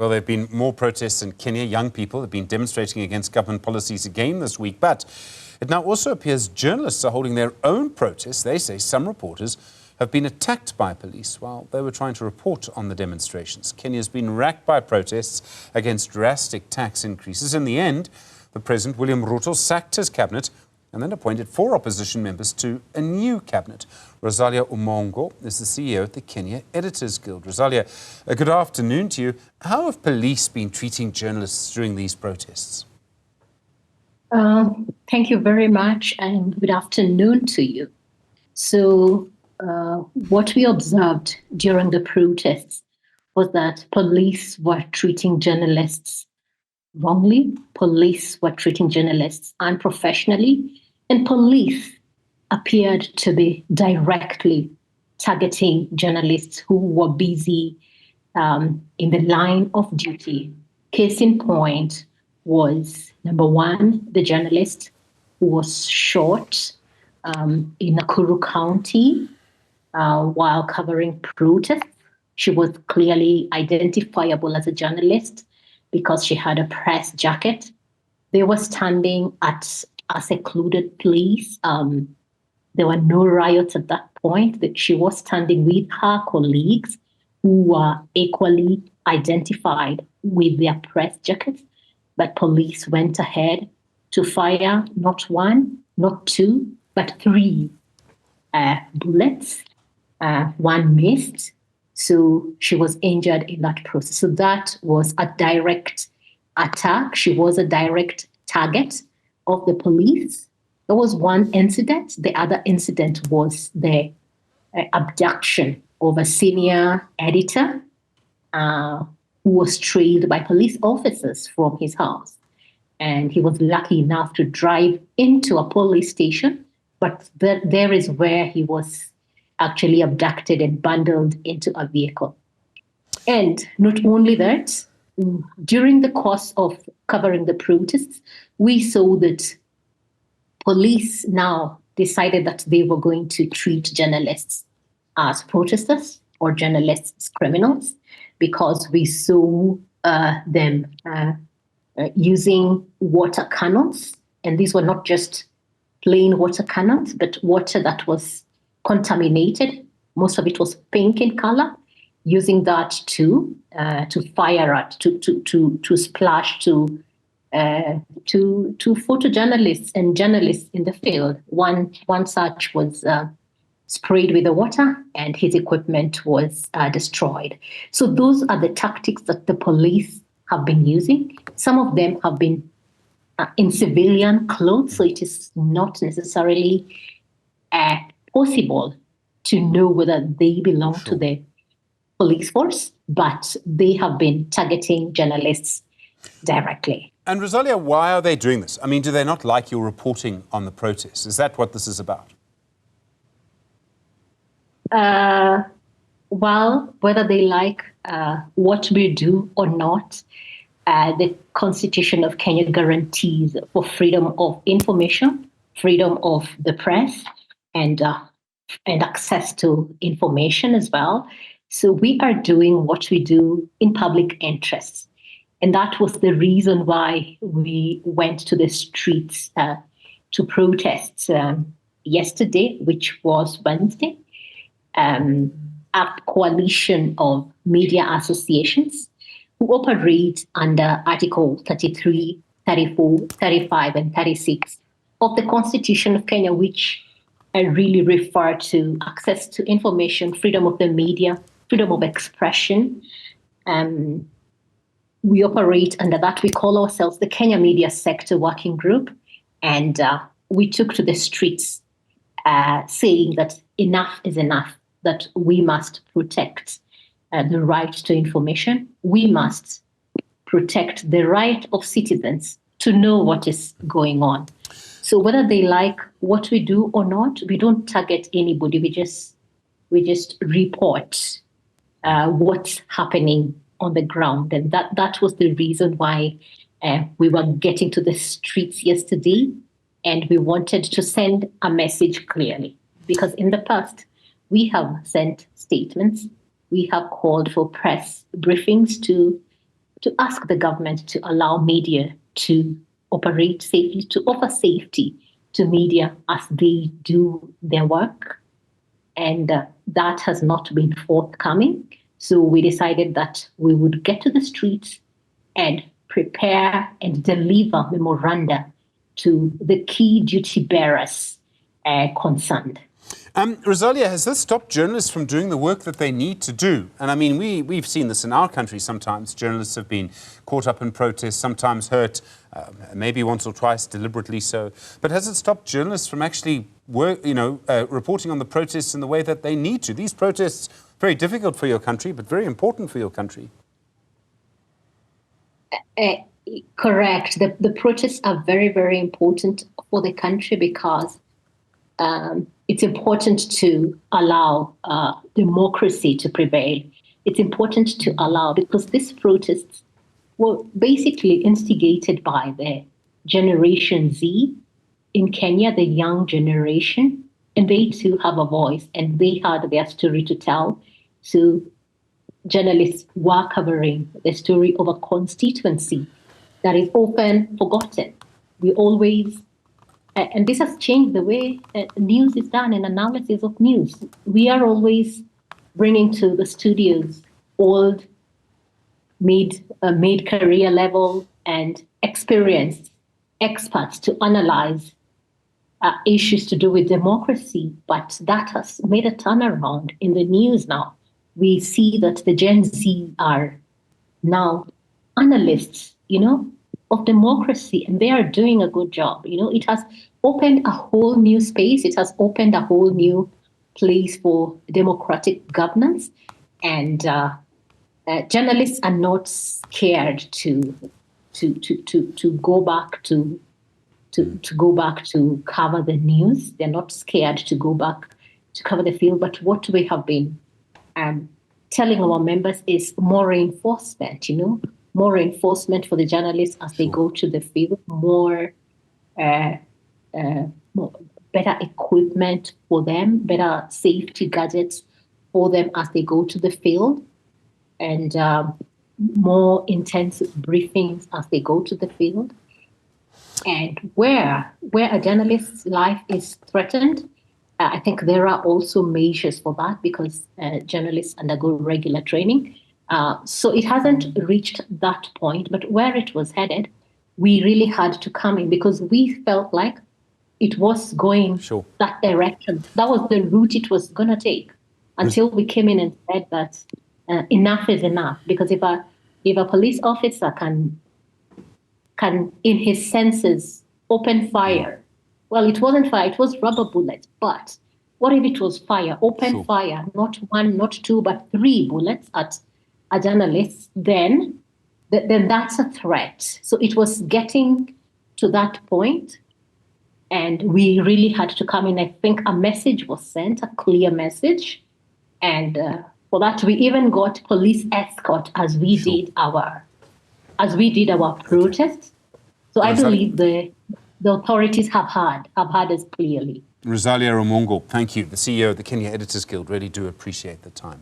Well, there have been more protests in Kenya. Young people have been demonstrating against government policies again this week. But it now also appears journalists are holding their own protests. They say some reporters have been attacked by police while they were trying to report on the demonstrations. Kenya's been racked by protests against drastic tax increases. In the end, the President, William Ruto, sacked his cabinet and then appointed 4 opposition members to a new cabinet. Rosalia Omungo is the CEO of the Kenya Editors Guild. Rosalia, good afternoon to you. How have police been treating journalists during these protests? Thank you very much, and good afternoon to you. So what we observed during the protests was that police were treating journalists wrongly. Police were treating journalists unprofessionally, and police appeared to be directly targeting journalists who were busy in the line of duty. Case in point was, number one, the journalist who was shot in Nakuru County while covering protests. She was clearly identifiable as a journalist because she had a press jacket. They were standing at a secluded place. There were no riots at that point. That she was standing with her colleagues who were equally identified with their press jackets. But police went ahead to fire not 1, not 2, but 3 bullets. 1 missed. So she was injured in that process. So that was a direct attack. She was a direct target of the police. There was one incident. The other incident was the abduction of a senior editor who was trailed by police officers from his house. And he was lucky enough to drive into a police station, but there is where he was actually abducted and bundled into a vehicle. And not only that, during the course of covering the protests, we saw that police now decided that they were going to treat journalists as protesters or journalists as criminals, because we saw them using water cannons. And these were not just plain water cannons, but water that was contaminated. Most of it was pink in color, using that to fire at, to splash to photojournalists and journalists in the field. One such was sprayed with the water, and his equipment was destroyed. So those are the tactics that the police have been using. Some of them have been in civilian clothes, so it is not necessarily possible to know whether they belong to the police force, but they have been targeting journalists directly. And Rosalia, why are they doing this? I mean, do they not like your reporting on the protests? Is that what this is about? Well, whether they like what we do or not, the Constitution of Kenya guarantees for freedom of information, freedom of the press, and access to information as well. So we are doing what we do in public interest. And that was the reason why we went to the streets to protest yesterday, which was Wednesday. A coalition of media associations who operate under Article 33, 34, 35, and 36 of the Constitution of Kenya, which really refer to access to information, freedom of the media, freedom of expression. We operate under that. We call ourselves the Kenya Media Sector Working Group. And we took to the streets saying that enough is enough, that we must protect the right to information. We must protect the right of citizens to know what is going on. So whether they like what we do or not, we don't target anybody. We just report what's happening on the ground. And that was the reason why we were getting to the streets yesterday. And we wanted to send a message clearly, because in the past, we have sent statements. We have called for press briefings to to ask the government to allow media to operate safely, to offer safety to media as they do their work. And that has not been forthcoming. So we decided that we would get to the streets and prepare and deliver memoranda to the key duty bearers concerned. Rosalia, has this stopped journalists from doing the work that they need to do? And I mean, we've seen this in our country sometimes. Journalists have been caught up in protests, sometimes hurt, maybe once or twice, deliberately so. But has it stopped journalists from actually reporting on the protests in the way that they need to? These protests, very difficult for your country, but very important for your country. Correct. The protests are very, very important for the country because it's important to allow democracy to prevail. It's important to allow, because these protests were basically instigated by the Generation Z in Kenya, the young generation, and they too have a voice and they had their story to tell. So journalists were covering the story of a constituency that is often forgotten. We always, and this has changed the way news is done and analysis of news. We are always bringing to the studios old, mid-career level and experienced experts to analyze issues to do with democracy. But that has made a turnaround in the news now. We see that the Gen Z are now analysts, of democracy, and they are doing a good job. It has opened a whole new space. It has opened a whole new place for democratic governance, and journalists are not scared to go back to cover the news. They're not scared to go back to cover the field. But what we have been telling our members is more reinforcement, more reinforcement for the journalists as they go to the field, more better equipment for them, better safety gadgets for them as they go to the field, and more intensive briefings as they go to the field. And where a journalist's life is threatened, I think there are also measures for that because journalists undergo regular training. So it hasn't reached that point, but where it was headed, we really had to come in because we felt like it was going that direction. That was the route it was going to take until we came in and said that enough is enough. Because if a police officer can in his senses open fire, well, it wasn't fire, it was rubber bullets. But what if it was fire, open fire, not one, not two, but 3 bullets at a journalist, then that's a threat. So it was getting to that point, and we really had to come in. I think a message was sent, a clear message, and for that we even got police escort as we did our protest. So I believe the authorities have heard us clearly. Rosalia Omungo, thank you. The CEO of the Kenya Editors Guild, really do appreciate the time.